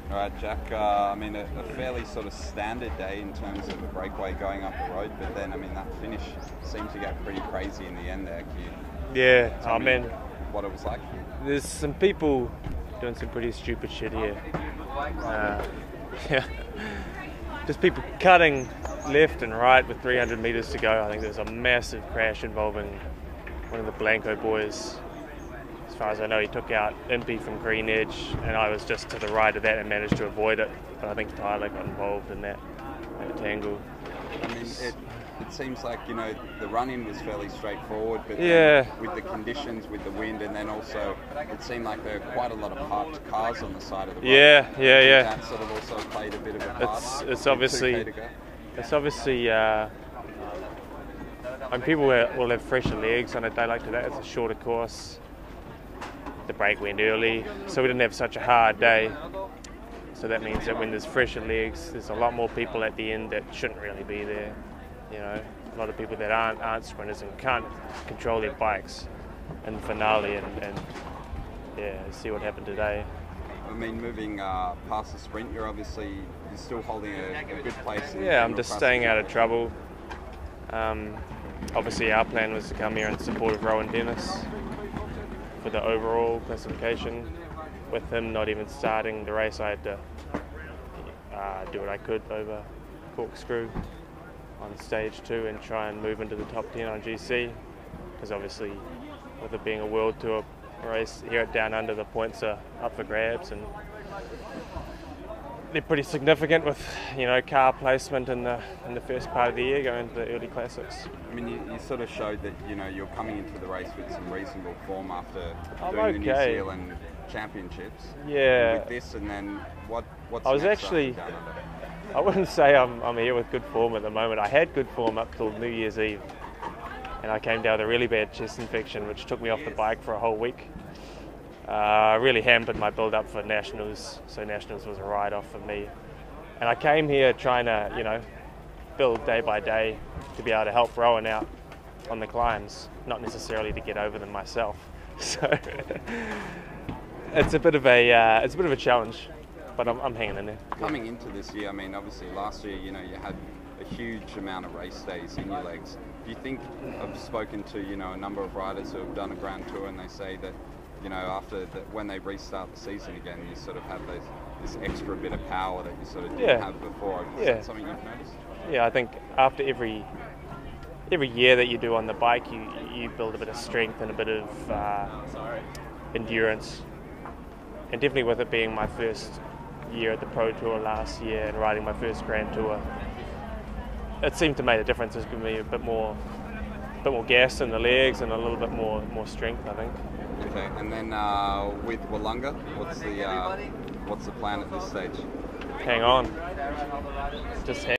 All right, Jack. I mean, a fairly sort of standard day in terms of the breakaway going up the road, but then, I mean, that finish seemed to get pretty crazy in the end there. Yeah, man. What it was like? There's some people doing some pretty stupid shit here. Yeah. Just people cutting left and right with 300 metres to go. I think there's a massive crash involving one of the Blanco boys. As far as I know, he took out Impey from Green Edge, and I was just to the right of that and managed to avoid it. But I think Tyler got involved in that tangle. I mean, it seems like, you know, the run-in was fairly straightforward, but with the conditions, with the wind, and then also it seemed like there were quite a lot of parked cars on the side of the road. Yeah. That sort of also played a bit of a part. It's obviously, when people will have fresher legs on a day like today, it's a shorter course. The break went early, so we didn't have such a hard day. So that means that when there's fresher legs, there's a lot more people at the end that shouldn't really be there. You know, a lot of people that aren't sprinters and can't control their bikes in the finale, and see what happened today. I mean, moving past the sprint, you're still holding a good place. I'm just staying out of trouble. Obviously, our plan was to come here in support of Rohan Dennis for the overall classification. With him not even starting the race, I had to do what I could over corkscrew on stage 2 and try and move into the top 10 on GC, because obviously with it being a World Tour race here at Down Under, the points are up for grabs, and they're pretty significant with, you know, car placement in the first part of the year going to the early classics. I mean, you sort of showed that, you know, you're coming into the race with some reasonable form after doing the New Zealand Championships. Yeah. With this, and then what's I was next actually, after Down Under? I wouldn't say I'm here with good form at the moment. I had good form up till New Year's Eve, and I came down with a really bad chest infection, which took me off the bike for a whole week. Really hampered my build-up for Nationals, so Nationals was a write-off for me. And I came here trying to, you know, build day by day to be able to help Rohan out on the climbs, not necessarily to get over them myself. So it's a bit of a challenge, but I'm hanging in there. Coming into this year, I mean, obviously last year, you know, you had a huge amount of race days in your legs. Do you think, I've spoken to, you know, a number of riders who have done a Grand Tour, and they say that, you know, when they restart the season again, you sort of have this extra bit of power that you sort of didn't have before. Is that something you've noticed? Yeah, I think after every year that you do on the bike, you build a bit of strength and a bit of endurance. And definitely with it being my first year at the Pro Tour last year and riding my first Grand Tour, it seemed to make a difference. It's given me a bit more gas in the legs and a little bit more strength, I think. Okay, and then with Willunga, what's the plan at this stage? Hang on. Just hang